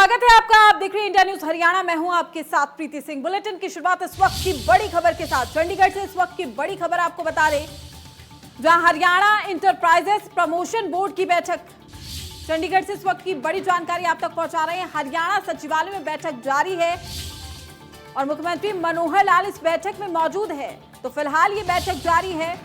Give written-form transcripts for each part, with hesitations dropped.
स्वागत है आपका। आप देख रहे हैं इंडिया न्यूज हरियाणा। मैं हूं आपके साथ प्रीति सिंह। बुलेटिन की शुरुआत इस वक्त की बड़ी खबर के साथ। चंडीगढ़ से इस वक्त की बड़ी खबर आपको बता दें, जहां हरियाणा इंटरप्राइजेस प्रमोशन बोर्ड की बैठक। चंडीगढ़ से इस वक्त की बड़ी जानकारी आप तक पहुंचा रहे हैं। हरियाणा सचिवालय में बैठक जारी है और मुख्यमंत्री मनोहर लाल इस बैठक में मौजूद है। तो फिलहाल ये बैठक जारी है।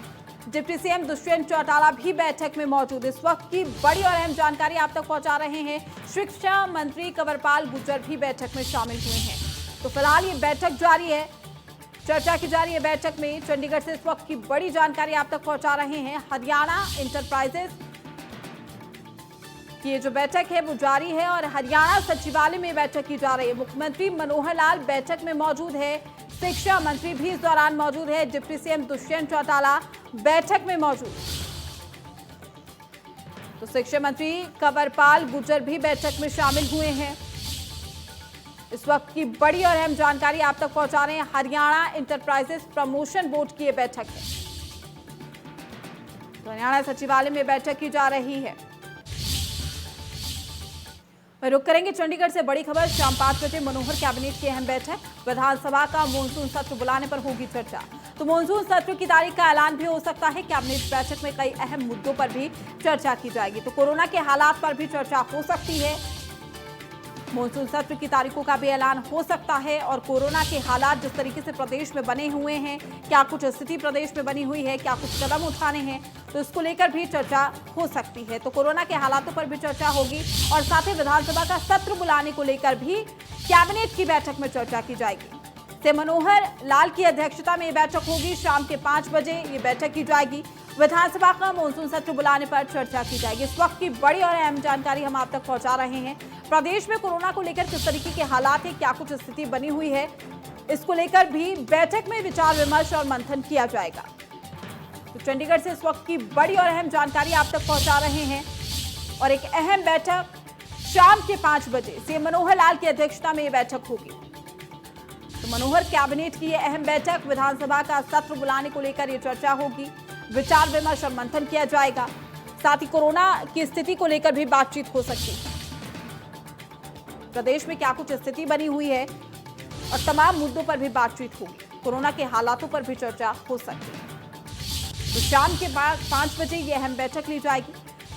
डिप्टी सीएम दुष्यंत चौटाला भी बैठक में मौजूद। इस वक्त की बड़ी और अहम जानकारी आप तक पहुंचा रहे हैं। शिक्षा मंत्री कंवरपाल गुर्जर भी बैठक में शामिल हुए हैं। तो फिलहाल ये बैठक जारी है, चर्चा की जा रही है बैठक में। चंडीगढ़ से इस वक्त की बड़ी जानकारी आप तक पहुंचा रहे हैं। हरियाणा इंटरप्राइजेस की ये जो बैठक है वो जारी है और हरियाणा सचिवालय में बैठक की जा रही है। मुख्यमंत्री मनोहर लाल बैठक में मौजूद है। शिक्षा मंत्री भी इस दौरान मौजूद है। डिप्टी सीएम दुष्यंत चौटाला बैठक में मौजूद। तो शिक्षा मंत्री कंवरपाल गुर्जर भी बैठक में शामिल हुए हैं। इस वक्त की बड़ी और अहम जानकारी आप तक पहुंचा रहे हैं। हरियाणा इंटरप्राइजेस प्रमोशन बोर्ड की यह बैठक है। तो हरियाणा सचिवालय में बैठक की जा रही है। रुक करेंगे चंडीगढ़ से बड़ी खबर। शाम 5 बजे मनोहर कैबिनेट की अहम बैठक। विधानसभा का मॉनसून सत्र बुलाने पर होगी चर्चा। तो मॉनसून सत्र की तारीख का ऐलान भी हो सकता है। कैबिनेट बैठक में कई अहम मुद्दों पर भी चर्चा की जाएगी। तो कोरोना के हालात पर भी चर्चा हो सकती है। मॉनसून सत्र की तारीखों का भी ऐलान हो सकता है और कोरोना के हालात जिस तरीके से प्रदेश में बने हुए हैं, क्या कुछ स्थिति प्रदेश में बनी हुई है, क्या कुछ कदम उठाने हैं, तो इसको लेकर भी चर्चा हो सकती है। तो कोरोना के हालातों पर भी चर्चा होगी और साथ ही विधानसभा का सत्र बुलाने को लेकर भी कैबिनेट की बैठक में चर्चा की जाएगी। से मनोहर लाल की अध्यक्षता में ये बैठक होगी। शाम के 5 बजे ये बैठक की जाएगी। विधानसभा का मॉनसून सत्र बुलाने पर चर्चा की जाएगी। इस वक्त की बड़ी और अहम जानकारी हम आप तक पहुंचा रहे हैं। प्रदेश में कोरोना को लेकर किस तरीके के हालात है, क्या कुछ स्थिति बनी हुई है, इसको लेकर भी बैठक में विचार विमर्श और मंथन किया जाएगा। तो चंडीगढ़ से इस वक्त की बड़ी और अहम जानकारी आप तक पहुंचा रहे हैं और एक अहम बैठक शाम के 5 बजे सीएम मनोहर लाल की अध्यक्षता में यह बैठक होगी। तो मनोहर कैबिनेट की यह अहम बैठक, विधानसभा का सत्र बुलाने को लेकर यह चर्चा होगी, विचार विमर्श और मंथन किया जाएगा। साथ ही कोरोना की स्थिति को लेकर भी बातचीत हो सकती है। प्रदेश में क्या कुछ स्थिति बनी हुई है और तमाम मुद्दों पर भी बातचीत होगी। कोरोना के हालातों पर भी चर्चा हो सकती है। तो शाम के बाद 5 बजे ये अहम बैठक ली जाएगी।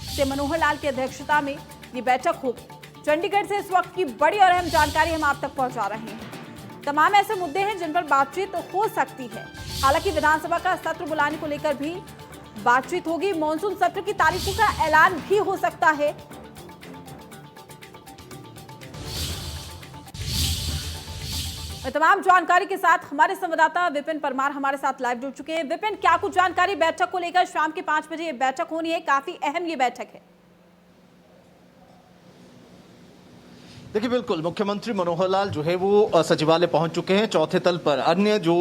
सीएम मनोहर लाल की अध्यक्षता में ये बैठक होगी। चंडीगढ़ से इस वक्त की बड़ी और अहम जानकारी हम आप तक पहुंचा रहे हैं। तमाम ऐसे मुद्दे हैं जिन पर बातचीत हो सकती है। हालांकि विधानसभा का सत्र बुलाने को लेकर भी बातचीत होगी। मॉनसून सत्र की तारीखों का ऐलान भी हो सकता है। तमाम जानकारी के साथ हमारे संवाददाता विपिन परमार हमारे साथ लाइव जुड़ चुके हैं। विपिन, क्या कुछ जानकारी बैठक को लेकर? शाम के 5 बजे ये बैठक होनी है, काफी अहम ये बैठक है। देखिए, बिल्कुल मुख्यमंत्री मनोहर लाल जो है वो सचिवालय पहुंच चुके हैं। चौथे तल पर अन्य जो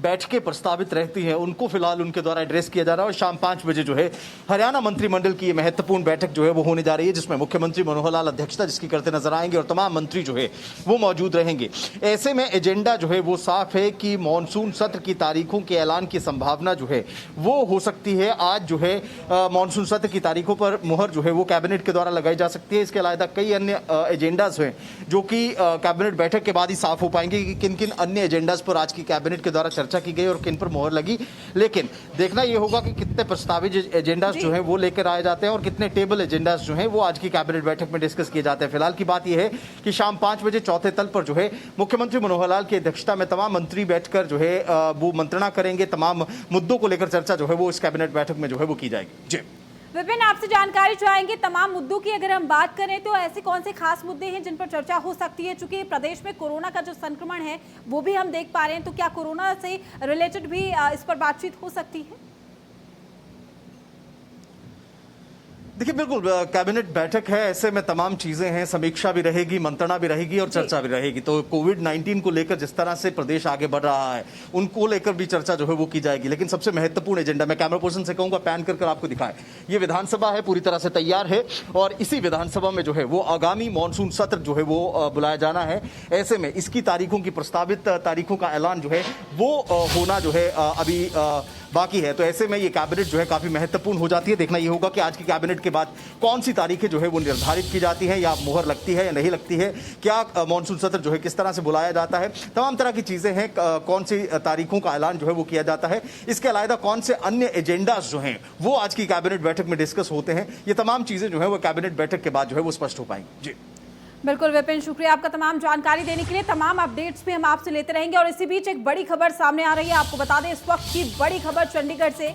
बैठकें प्रस्तावित रहती हैं उनको फिलहाल उनके द्वारा एड्रेस किया जा रहा है और शाम 5 बजे जो है हरियाणा मंत्रिमंडल की ये महत्वपूर्ण बैठक जो है वो होने जा रही है, जिसमें मुख्यमंत्री मनोहर लाल अध्यक्षता जिसकी करते नजर आएंगे और तमाम मंत्री जो है वो मौजूद रहेंगे। ऐसे में एजेंडा जो है वो साफ है कि मानसून सत्र की तारीखों के ऐलान की संभावना जो है वो हो सकती है। आज जो है मानसून सत्र की तारीखों पर मुहर जो है वो कैबिनेट के द्वारा लगाई जा सकती है। इसके अलावा कई अन्य एजेंडाज हैं जो कि कैबिनेट बैठक के बाद ही साफ हो पाएंगे कि किन किन अन्य एजेंडाज पर आज की कैबिनेट के द्वारा चर्चा की गई और किन पर मोहर लगी। लेकिन देखना यह होगा कि कितने प्रस्तावित एजेंडाज जो हैं वो लेकर आए जाते हैं और कितने टेबल एजेंडाज जो हैं वो आज की कैबिनेट बैठक में डिस्कस किए जाते हैं। फिलहाल की बात यह है कि शाम 5 बजे चौथे तल पर जो है मुख्यमंत्री मनोहर लाल की अध्यक्षता में तमाम मंत्री बैठकर जो है वो मंत्रणा करेंगे। तमाम मुद्दों को लेकर चर्चा जो है वो इस कैबिनेट बैठक में जो है वो की जाएगी। जी विपिन, आपसे जानकारी चाहेंगे तमाम मुद्दों की। अगर हम बात करें तो ऐसे कौन से खास मुद्दे हैं जिन पर चर्चा हो सकती है? चूंकि प्रदेश में कोरोना का जो संक्रमण है वो भी हम देख पा रहे हैं, तो क्या कोरोना से रिलेटेड भी इस पर बातचीत हो सकती है? देखिए, बिल्कुल कैबिनेट बैठक है, ऐसे में तमाम चीजें हैं, समीक्षा भी रहेगी, मंत्रणा भी रहेगी और चर्चा भी रहेगी। तो कोविड-19 को लेकर जिस तरह से प्रदेश आगे बढ़ रहा है उनको लेकर भी चर्चा जो है वो की जाएगी। लेकिन सबसे महत्वपूर्ण एजेंडा, मैं कैमरा पर्सन से कहूंगा पैन कर आपको दिखाएं, ये विधानसभा है, पूरी तरह से तैयार है और इसी विधानसभा में जो है वो आगामी मानसून सत्र जो है वो बुलाया जाना है। ऐसे में इसकी तारीखों की प्रस्तावित तारीखों का ऐलान जो है वो होना जो है अभी बाकी है। तो ऐसे में ये कैबिनेट जो है काफी महत्वपूर्ण हो जाती है। देखना ये होगा कि आज की कैबिनेट के बाद कौन सी तारीखें जो है वो निर्धारित की जाती है, या मुहर लगती है या नहीं लगती है, क्या मानसून सत्र जो है किस तरह से बुलाया जाता है, तमाम तरह की चीजें हैं। कौन सी तारीखों का ऐलान जो है वो किया जाता है, इसके अलावा कौन से अन्य एजेंडाज जो हैं वो आज की कैबिनेट बैठक में डिस्कस होते हैं, ये तमाम चीजें जो है वो कैबिनेट बैठक के बाद जो है वो स्पष्ट हो पाएंगी। जी बिल्कुल विपिन, शुक्रिया आपका तमाम जानकारी देने के लिए। तमाम अपडेट्स भी हम आपसे लेते रहेंगे। और इसी बीच एक बड़ी खबर सामने आ रही है, आपको बता दें इस वक्त की बड़ी खबर चंडीगढ़ से।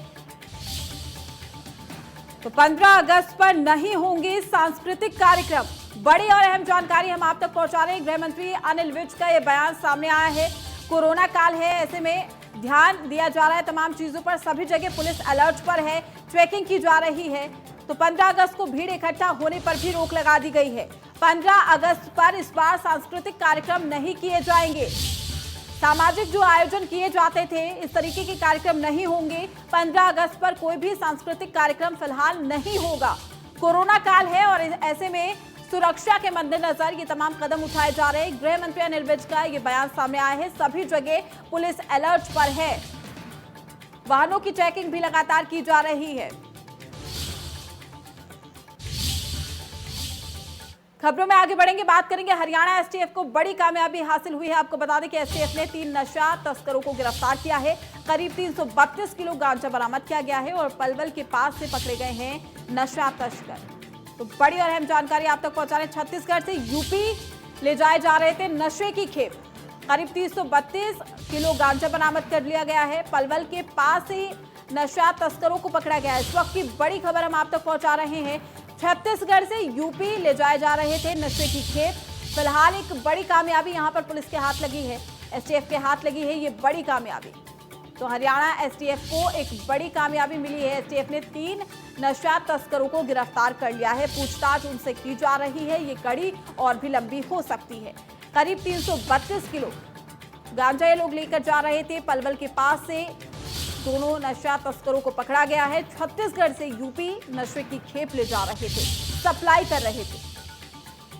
तो 15 अगस्त पर नहीं होंगे सांस्कृतिक कार्यक्रम, बड़ी और अहम जानकारी हम आप तक पहुंचा रहे हैं। गृह मंत्री अनिल विज का यह बयान सामने आया है। कोरोना काल है, ऐसे में ध्यान दिया जा रहा है तमाम चीजों पर, सभी जगह पुलिस अलर्ट पर है, चेकिंग की जा रही है। तो 15 अगस्त को भीड़ इकट्ठा होने पर भी रोक लगा दी गई है। 15 अगस्त पर इस बार सांस्कृतिक कार्यक्रम नहीं किए जाएंगे। सामाजिक जो आयोजन किए जाते थे, इस तरीके के कार्यक्रम नहीं होंगे। 15 अगस्त पर कोई भी सांस्कृतिक कार्यक्रम फिलहाल नहीं होगा। कोरोना काल है और ऐसे में सुरक्षा के मद्देनजर ये तमाम कदम उठाए जा रहे हैं। गृह मंत्री अनिल विज का ये बयान सामने आया है। सभी जगह पुलिस अलर्ट पर है, वाहनों की चेकिंग भी लगातार की जा रही है। खबरों में आगे बढ़ेंगे, बात करेंगे हरियाणा एसटीएफ को बड़ी कामयाबी हासिल हुई है। आपको बता दें कि एसटीएफ ने 3 नशा तस्करों को गिरफ्तार किया है। करीब 332 किलो गांजा बरामद किया गया है और पलवल के पास से पकड़े गए हैं नशा तस्कर। तो बड़ी और अहम जानकारी आप तक पहुंचा रहे हैं। छत्तीसगढ़ से यूपी ले जाए जा रहे थे नशे की खेप, करीब 332 किलो गांजा बरामद कर लिया गया है। पलवल के पास ही नशा तस्करों को पकड़ा गया है। इस वक्त की बड़ी खबर हम आप तक पहुंचा रहे हैं। छत्तीसगढ़ से यूपी ले जाए जा रहे थे नशे की खेप। फिलहाल एक बड़ी कामयाबी यहां पर पुलिस के हाथ लगी है, एसटीएफ के हाथ लगी है ये बड़ी कामयाबी। तो हरियाणा एसटीएफ को एक बड़ी कामयाबी मिली है। एसटीएफ ने 3 नशा तस्करों को गिरफ्तार कर लिया है। पूछताछ उनसे की जा रही है, ये कड़ी और भी लंबी हो सकती है। करीब 332 किलो गांजा ये लोग लेकर जा रहे थे। पलवल के पास से दोनों नशा तस्करों को पकड़ा गया है। छत्तीसगढ़ से यूपी नशे की खेप ले जा रहे थे, सप्लाई कर रहे थे।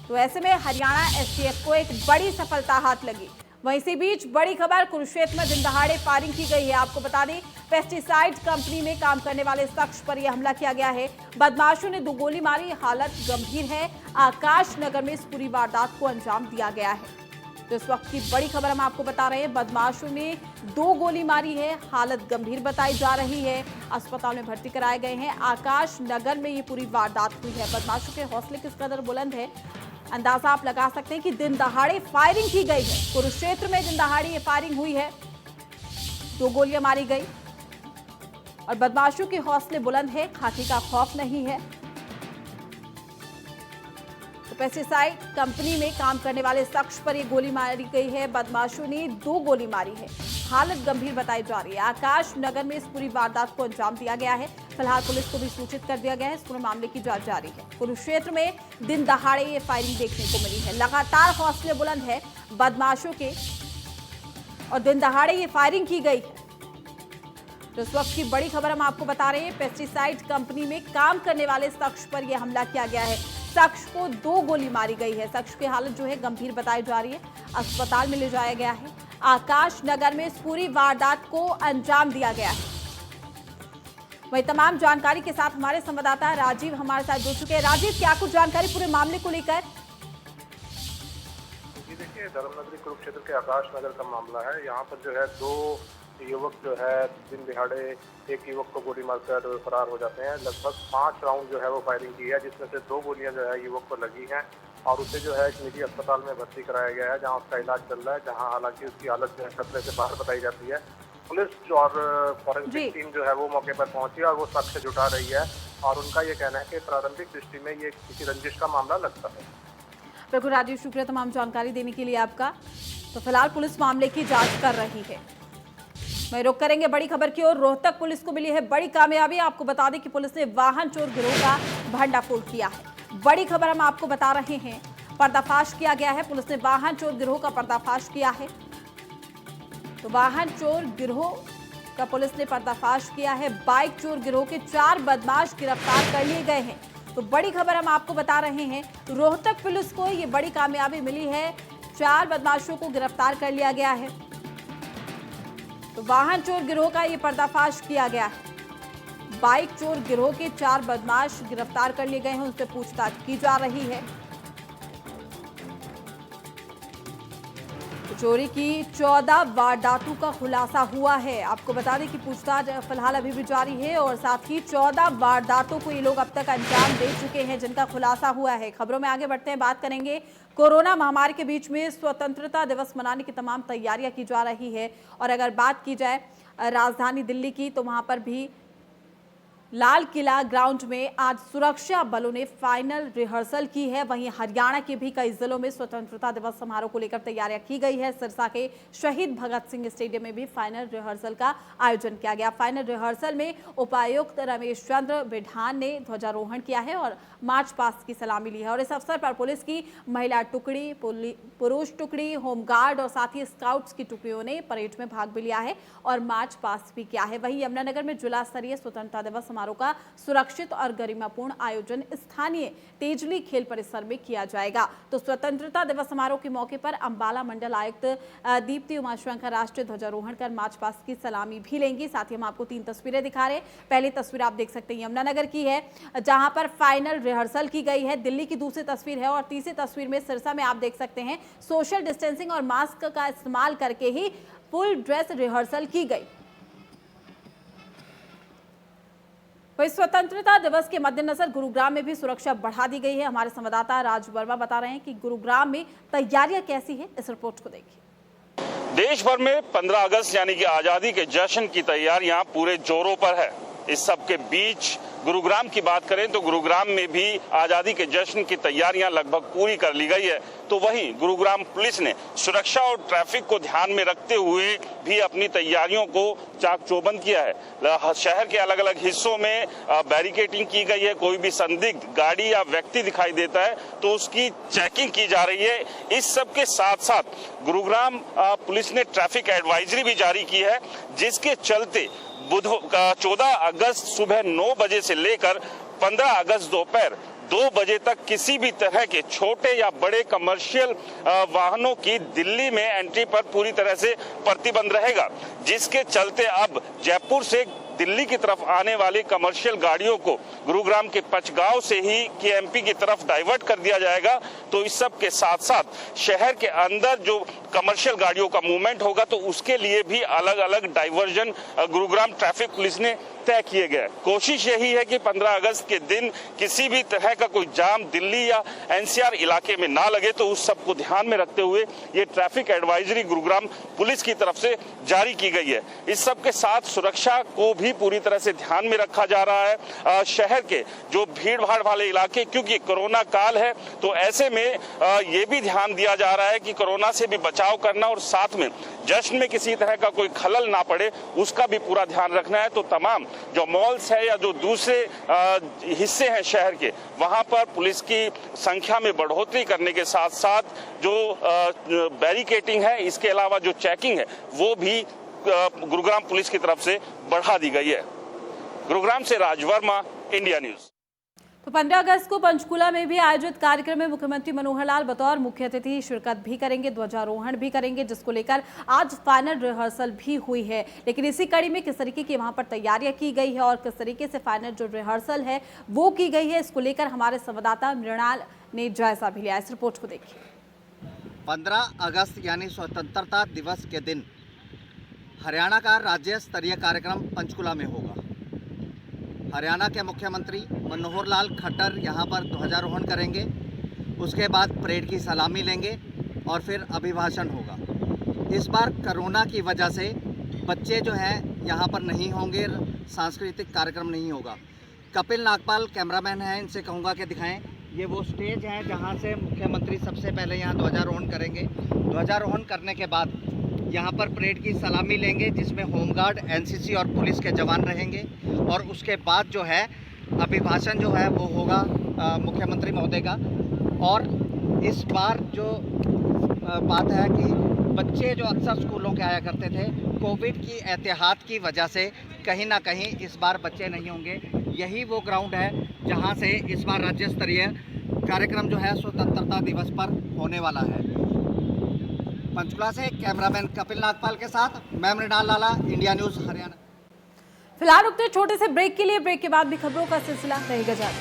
तो ऐसे में हरियाणा एसटीएफ को एक बड़ी सफलता हाथ लगी। वहीं इसी बीच बड़ी खबर, कुरुक्षेत्र में दिन दहाड़े फायरिंग की गई है। आपको बता दें पेस्टिसाइड कंपनी में काम करने वाले शख्स पर यह हमला किया गया है। बदमाशों ने 2 गोली मारी, हालत गंभीर है। आकाश नगर में इस पूरी वारदात को अंजाम दिया गया है। तो इस वक्त की बड़ी खबर हम आपको बता रहे हैं। बदमाशों ने 2 गोली मारी है, हालत गंभीर बताई जा रही है। अस्पताल में भर्ती कराए गए हैं। आकाश नगर में ये पूरी वारदात हुई है। बदमाशों के हौसले किस कदर बुलंद है, अंदाजा आप लगा सकते हैं कि दिन दहाड़े फायरिंग की गई है। कुरुक्षेत्र में दिन दहाड़े ये फायरिंग हुई है, 2 गोलियां मारी गई और बदमाशों के हौसले बुलंद है, खाकी का खौफ नहीं है। तो पेस्टिसाइड कंपनी में काम करने वाले शख्स पर ये गोली मारी गई है। बदमाशों ने 2 गोली मारी है, हालत गंभीर बताई जा रही है। आकाश नगर में इस पूरी वारदात को अंजाम दिया गया है। फिलहाल पुलिस को भी सूचित कर दिया गया है। इस पूरे मामले की जांच जारी है। कुरुक्षेत्र में दिन दहाड़े ये फायरिंग देखने को मिली है। लगातार हौसले बुलंद है बदमाशों के और दिन दहाड़े ये फायरिंग की गई है। तो इस वक्त की बड़ी खबर हम आपको बता रहे हैं। पेस्टिसाइड कंपनी में काम करने वाले शख्स पर यह हमला किया गया है। शख्स को 2 गोली मारी गई है। शख्स की हालत जो है गंभीर बताई जा रही है, अस्पताल में ले जाया गया है। आकाश नगर में इस पूरी वारदात को अंजाम दिया गया है। वही तमाम जानकारी के साथ हमारे संवाददाता राजीव हमारे साथ जुड़ चुके हैं। राजीव, क्या कुछ जानकारी पूरे मामले को लेकर? जी देखिए, धर्मनगरी कुरुक्षेत्र के आकाश नगर का मामला है। यहाँ पर जो है 2 युवक जो है दिन दिहाड़े एक युवक को गोली मारकर फरार हो जाते हैं। लगभग 5 राउंड जो है वो फायरिंग की है, जिसमें से 2 गोलियां जो है युवक को लगी हैं और उसे जो है एक निजी अस्पताल में भर्ती कराया गया है, जहां उसका इलाज चल रहा है, जहां हालांकि उसकी हालत जो है खतरे से बाहर बताई जाती है। पुलिस और फॉरेंसिक टीम जो है वो मौके पर पहुंची और वो शख्स जुटा रही है और उनका ये कहना है कि प्रारंभिक दृष्टि में ये किसी रंजिश का मामला लगता है। बिल्कुल राजीव, शुक्रिया तमाम जानकारी देने के लिए आपका। तो फिलहाल पुलिस मामले की जांच कर रही है। मैं रुक करेंगे बड़ी खबर की ओर। रोहतक पुलिस को मिली है बड़ी कामयाबी। आपको बता दें कि पुलिस ने वाहन चोर गिरोह का भंडाफोड़ किया है। बड़ी खबर हम आपको बता रहे हैं, पर्दाफाश किया गया है। पुलिस ने वाहन चोर गिरोह का पर्दाफाश किया है। तो वाहन चोर गिरोह का पुलिस ने पर्दाफाश किया है। बाइक चोर गिरोह के 4 बदमाश गिरफ्तार कर लिए गए हैं। तो बड़ी खबर हम आपको बता रहे हैं, रोहतक पुलिस को ये बड़ी कामयाबी मिली है। 4 बदमाशों को गिरफ्तार कर लिया गया है। तो वाहन चोर गिरोह का ये पर्दाफाश किया गया है। बाइक चोर गिरोह के 4 बदमाश गिरफ्तार कर लिए गए हैं, उनसे पूछताछ की जा रही है। चोरी की 14 वारदातों का खुलासा हुआ है। आपको बता दें कि पूछताछ फिलहाल अभी भी जारी है और साथ ही 14 वारदातों को ये लोग अब तक अंजाम दे चुके हैं, जिनका खुलासा हुआ है। खबरों में आगे बढ़ते हैं, बात करेंगे कोरोना महामारी के बीच में स्वतंत्रता दिवस मनाने की तमाम तैयारियां की जा रही है। और अगर बात की जाए राजधानी दिल्ली की, तो वहां पर भी लाल किला ग्राउंड में आज सुरक्षा बलों ने फाइनल रिहर्सल की है। वहीं हरियाणा के भी कई जिलों में स्वतंत्रता दिवस समारोह को लेकर तैयारियां की गई है। सिरसा के शहीद भगत सिंह स्टेडियम में भी फाइनल रिहर्सल का आयोजन किया गया। फाइनल रिहर्सल में उपायुक्त रमेश चंद्र बिढ़ान ने ध्वजारोहण किया है और मार्च पास्ट की सलामी ली है। और इस अवसर पर पुलिस की महिला टुकड़ी, पुरुष टुकड़ी, होमगार्ड और साथ ही स्काउट्स की टुकड़ियों ने परेड में भाग भी लिया है और मार्च पास्ट भी किया है। वहीं यमुनानगर में जिला स्तरीय स्वतंत्रता दिवस समारोह का सुरक्षित और गरिमापूर्ण आयोजन स्थानीय तेजली खेल परिसर में किया जाएगा। तो स्वतंत्रता दिवस समारोह के मौके पर अंबाला मंडल आयुक्त दीप्ति उमाशंकर राष्ट्रीय ध्वजारोहण कर मार्च पास्ट की सलामी भी लेंगी। साथ ही हम आपको 3 तस्वीरें दिखा रहे हैं। पहली तस्वीर आप देख सकते हैं यमुनानगर की है, जहां पर फाइनल रिहर्सल की गई है। दिल्ली की दूसरी तस्वीर है और तीसरी तस्वीर में सिरसा में आप देख सकते हैं सोशल डिस्टेंसिंग और मास्क का इस्तेमाल करके ही फुल ड्रेस रिहर्सल की गई। वहीं स्वतंत्रता दिवस के मद्देनजर गुरुग्राम में भी सुरक्षा बढ़ा दी गई है। हमारे संवाददाता राज वर्मा बता रहे हैं कि गुरुग्राम में तैयारियां कैसी है, इस रिपोर्ट को देखिए। देश भर में 15 अगस्त यानी कि आजादी के जश्न की तैयारियां पूरे जोरों पर है। इस सब के बीच गुरुग्राम की बात करें तो गुरुग्राम में भी आजादी के जश्न की तैयारियां लगभग पूरी कर ली गई है। तो वहीं गुरुग्राम पुलिस ने सुरक्षा और ट्रैफिक को ध्यान में रखते हुए भी अपनी तैयारियों को चाक चौबंद किया है। शहर के अलग अलग हिस्सों में बैरिकेडिंग की गई है। कोई भी संदिग्ध गाड़ी या व्यक्ति दिखाई देता है तो उसकी चेकिंग की जा रही है। इस सब के साथ साथ गुरुग्राम पुलिस ने ट्रैफिक एडवाइजरी भी जारी की है, जिसके चलते 14 अगस्त सुबह 9 बजे से लेकर 15 अगस्त दोपहर 2 बजे तक किसी भी तरह के छोटे या बड़े कमर्शियल वाहनों की दिल्ली में एंट्री पर पूरी तरह से प्रतिबंध रहेगा, जिसके चलते अब जयपुर से दिल्ली की तरफ आने वाली कमर्शियल गाड़ियों को गुरुग्राम के पचगांव से ही केएमपी की तरफ डाइवर्ट कर दिया जाएगा। तो इस सब के साथ साथ शहर के अंदर जो कमर्शियल गाड़ियों का मूवमेंट होगा तो उसके लिए भी अलग अलग डाइवर्जन गुरुग्राम ट्रैफिक पुलिस ने तय किए गए। कोशिश यही है कि 15 अगस्त के दिन किसी भी तरह का कोई जाम दिल्ली या एनसीआर इलाके में ना लगे। तो उस सब को ध्यान में रखते हुए ये ट्रैफिक एडवाइजरी गुरुग्राम पुलिस की तरफ से जारी की गई है। इस सब के साथ सुरक्षा को भी पूरी तरह से ध्यान में रखा जा रहा है। शहर के जो भीड़ भाड़ वाले इलाके, क्योंकि कोरोना काल है तो ऐसे में ये भी ध्यान दिया जा रहा है कि कोरोना से भी बचाव करना और साथ में जश्न में किसी तरह का कोई खलल ना पड़े उसका भी पूरा ध्यान रखना है। तो तमाम जो मॉल्स है या जो दूसरे हिस्से हैं शहर के, वहां पर पुलिस की संख्या में बढ़ोतरी करने के साथ साथ जो बैरिकेडिंग है, इसके अलावा जो चेकिंग है वो भी गुरुग्राम पुलिस की तरफ से बढ़ा दी गई है। गुरुग्राम से राज वर्मा, इंडिया न्यूज। तो 15 अगस्त को पंचकुला में भी आयोजित कार्यक्रम में मुख्यमंत्री मनोहर लाल बतौर मुख्य अतिथि शिरकत भी करेंगे, ध्वजारोहण भी करेंगे, जिसको लेकर आज फाइनल रिहर्सल भी हुई है। लेकिन इसी कड़ी में किस तरीके की वहां पर तैयारियां की गई है और किस तरीके से फाइनल जो रिहर्सल है वो की गई है, इसको लेकर हमारे संवाददाता मृणाल ने जायजा भी लिया। इस रिपोर्ट को देखिए। 15 अगस्त यानी स्वतंत्रता दिवस के दिन हरियाणा का राज्य स्तरीय कार्यक्रम पंचकुला में होगा। हरियाणा के मुख्यमंत्री मनोहर लाल खट्टर यहाँ पर ध्वजारोहण करेंगे, उसके बाद परेड की सलामी लेंगे और फिर अभिभाषण होगा। इस बार कोरोना की वजह से बच्चे जो हैं यहाँ पर नहीं होंगे, सांस्कृतिक कार्यक्रम नहीं होगा। कपिल नागपाल कैमरामैन हैं, इनसे कहूँगा कि दिखाएं। ये वो स्टेज है जहाँ से मुख्यमंत्री सबसे पहले यहाँ ध्वजारोहण करेंगे। ध्वजारोहण करने के बाद यहाँ पर परेड की सलामी लेंगे, जिसमें होमगार्ड, एनसीसी और पुलिस के जवान रहेंगे। और उसके बाद जो है अभिभाषण जो है वो होगा मुख्यमंत्री महोदय का। और इस बार जो बात है कि बच्चे जो अक्सर स्कूलों के आया करते थे, कोविड की एहतियात की वजह से कहीं ना कहीं इस बार बच्चे नहीं होंगे। यही वो ग्राउंड है जहां से इस बार राज्य स्तरीय कार्यक्रम जो है स्वतंत्रता दिवस पर होने वाला है। पंचकुला से कैमरामैन कपिल नागपाल के साथ मैं मृणाल लाला, इंडिया न्यूज़ हरियाणा। फिलहाल रुकते हैं छोटे से ब्रेक के लिए। ब्रेक के बाद भी खबरों का सिलसिला रहेगा जारी।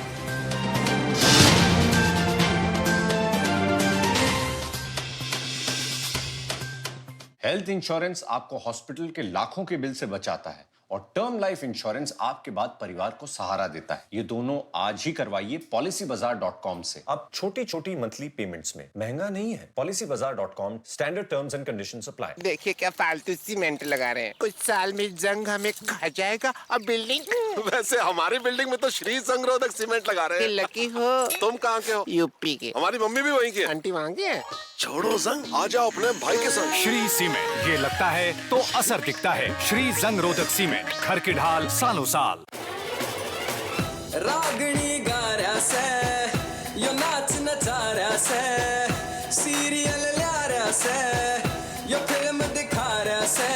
हेल्थ इंश्योरेंस आपको हॉस्पिटल के लाखों के बिल से बचाता है और टर्म लाइफ इंश्योरेंस आपके बाद परिवार को सहारा देता है। ये दोनों आज ही करवाइए policybazaar.com से। अब छोटी छोटी मंथली पेमेंट्स में महंगा नहीं है। policybazaar.com, standard terms and conditions apply. देखिए क्या फालतू सीमेंट लगा रहे हैं, कुछ साल में जंग हमें खा जाएगा और बिल्डिंग। वैसे हमारी बिल्डिंग में तो श्री संगरोधक सीमेंट लगा रहे हैं। लकी हो। तुम कहाँ के हो? यूपी के। हमारी मम्मी भी वहीं की है। आंटी वहाँ की है। छोड़ो जंग, आ जाओ अपने भाई के संग। श्री सीमेंट, ये लगता है तो असर दिखता है। श्री जंग रोधक सीमेंट, घर की ढाल सालों साल। रागणी गाऱ्या से यो नाच नचाऱ्या से, सीरियल ल्याऱ्या से यो फिल्म दिखाऱ्या से,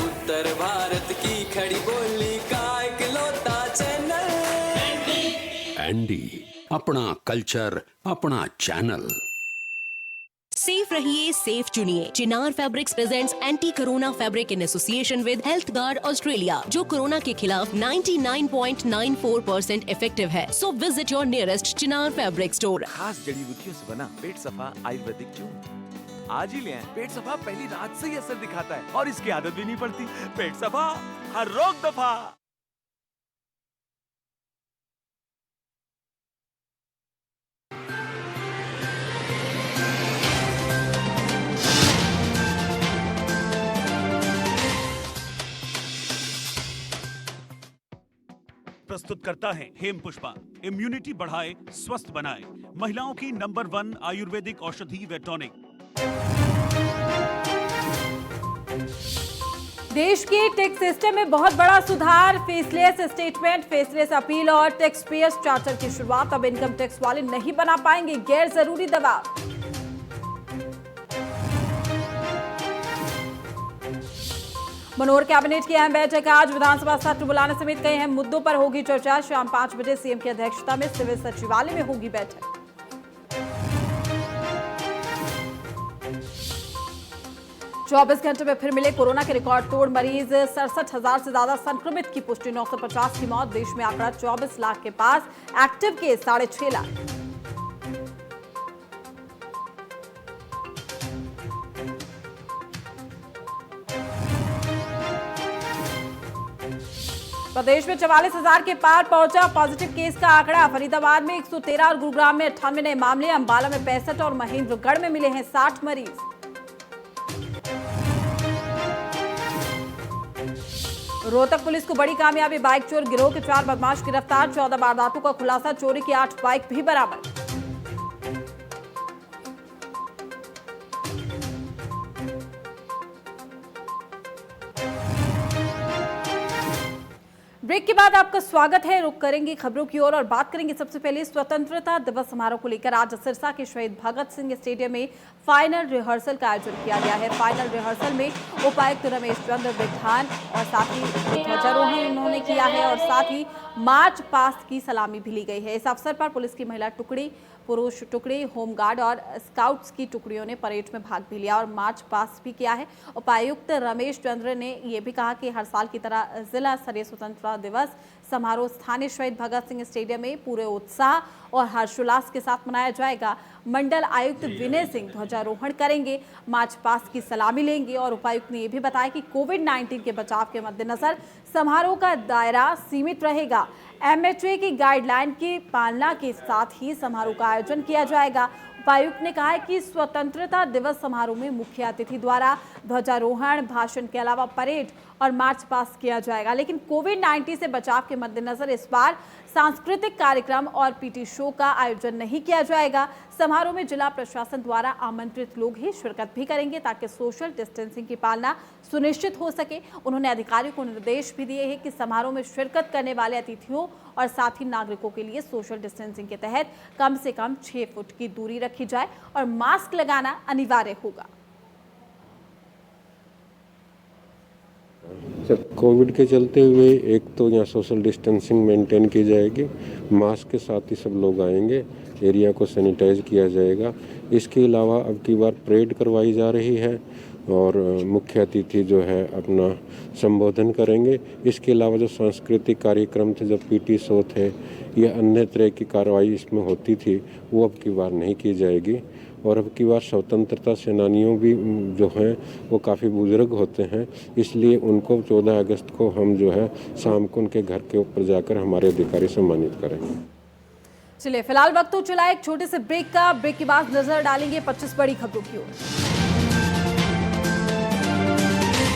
उत्तर भारत की खड़ी बोली का इकलौता चैनल एंडी, अपना कल्चर अपना चैनल। सेफ रहिए, सेफ चुनिए। Chinar fabrics presents anti corona fabric in association with health guard Australia, जो कोरोना के खिलाफ 99.94% इफेक्टिव है। So visit your nearest Chinar fabric store. खास जड़ी बूटियों से बना पेट सफा आयुर्वेदिक चूर्ण आज ही ले आएं। पेट सफा पहली रात से ही असर दिखाता है और इसकी आदत भी नहीं पड़ती। पेट सफा, हर रोग दफा। प्रस्तुत करता है हेम पुष्पा। इम्यूनिटी बढ़ाए, स्वस्थ बनाए, महिलाओं की नंबर 1 आयुर्वेदिक औषधि व टॉनिक। देश के टैक्स सिस्टम में बहुत बड़ा सुधार। फेसलेस स्टेटमेंट, फेसलेस अपील और टैक्स पेयर्स चार्टर की शुरुआत। अब इनकम टैक्स वाले नहीं बना पाएंगे गैर जरूरी दबाव। मनोहर कैबिनेट की अहम बैठक आज। विधानसभा सत्र बुलाने समेत कई अहम मुद्दों पर होगी चर्चा। शाम 5 बजे सीएम की अध्यक्षता में सिविल सचिवालय में होगी बैठक। चौबीस घंटे में फिर मिले कोरोना के रिकॉर्ड तोड़ मरीज। 67,000 से ज्यादा संक्रमित की पुष्टि। 950 की मौत। देश में आंकड़ा 24 लाख के पास। Active case 6.5 lakh. प्रदेश में 44,000 के पार पहुंचा पॉजिटिव केस का आंकड़ा। फरीदाबाद में 113 और गुरुग्राम में 98 नए मामले। अंबाला में 65 और महेंद्रगढ़ में मिले हैं 60 मरीज। रोहतक पुलिस को बड़ी कामयाबी। बाइक चोर गिरोह के 4 बदमाश गिरफ्तार। 14 वारदातों का खुलासा। चोरी की 8 बाइक भी बरामद। ब्रेक के बाद आपका स्वागत है। रुक करेंगे खबरों की ओर और बात करेंगे सबसे पहले स्वतंत्रता दिवस समारोह को लेकर। आज सिरसा के शहीद भगत सिंह स्टेडियम में फाइनल रिहर्सल का आयोजन किया गया है। फाइनल रिहर्सल में उपायुक्त रमेश चंद्र बिगठान और साथ ही ध्वजारोहण उन्होंने किया है और साथ ही मार्च पास्ट की सलामी भी ली गई है। इस अवसर पर पुलिस की महिला टुकड़ी, पुरुष टुकड़ी, होमगार्ड और स्काउट्स की टुकड़ियों ने परेड में भाग भी लिया और मार्च पास्ट भी किया है। उपायुक्त रमेश चंद्र ने यह भी कहा कि हर साल की तरह जिला स्तरीय स्वतंत्रता दिवस समारोह स्थानीय शहीद भगत सिंह स्टेडियम में पूरे उत्साह और हर्षोल्लास के साथ मनाया जाएगा। मंडल आयुक्त विनय सिंह ध्वजारोहण करेंगे, मार्च पास्ट की सलामी लेंगे और उपायुक्त ने यह भी बताया कि कोविड-19 के बचाव के मद्देनजर समारोह का दायरा सीमित रहेगा। एमएचए की गाइडलाइन की पालना के साथ ही समारोह का आयोजन किया जाएगा। उपायुक्त ने कहा है कि स्वतंत्रता दिवस समारोह में मुख्य अतिथि द्वारा ध्वजारोहण, भाषण के अलावा परेड और मार्च पास्ट किया जाएगा। लेकिन कोविड-19 से बचाव के मद्देनजर इस बार सांस्कृतिक कार्यक्रम और पीटी शो का आयोजन नहीं किया जाएगा। समारोह में जिला प्रशासन द्वारा आमंत्रित लोग ही शिरकत भी करेंगे ताकि सोशल डिस्टेंसिंग की पालना सुनिश्चित हो सके। उन्होंने अधिकारियों को निर्देश भी दिए हैं कि समारोह में शिरकत करने वाले अतिथियों और साथ ही नागरिकों के लिए सोशल डिस्टेंसिंग के तहत कम से कम 6 फुट की दूरी रखी जाए और मास्क लगाना अनिवार्य होगा। सर, कोविड के चलते हुए एक तो यहाँ सोशल डिस्टेंसिंग मेंटेन की जाएगी, मास्क के साथ ही सब लोग आएंगे। एरिया को सैनिटाइज किया जाएगा। इसके अलावा अब की बार परेड करवाई जा रही है और मुख्य अतिथि जो है अपना संबोधन करेंगे। इसके अलावा जो सांस्कृतिक कार्यक्रम थे, जो पीटी शो थे या अन्य तरह की कार्रवाई इसमें होती थी, वो अब की बार नहीं की जाएगी। और अब की बार स्वतंत्रता सेनानियों भी जो हैं वो काफ़ी बुजुर्ग होते हैं, इसलिए उनको 14 अगस्त को हम जो है शाम को उनके घर के ऊपर जाकर हमारे अधिकारी सम्मानित करेंगे। चलिए फिलहाल वक्त हो चला एक छोटे से ब्रेक का। ब्रेक के बाद नजर डालेंगे 25 बड़ी खबरों की ओर।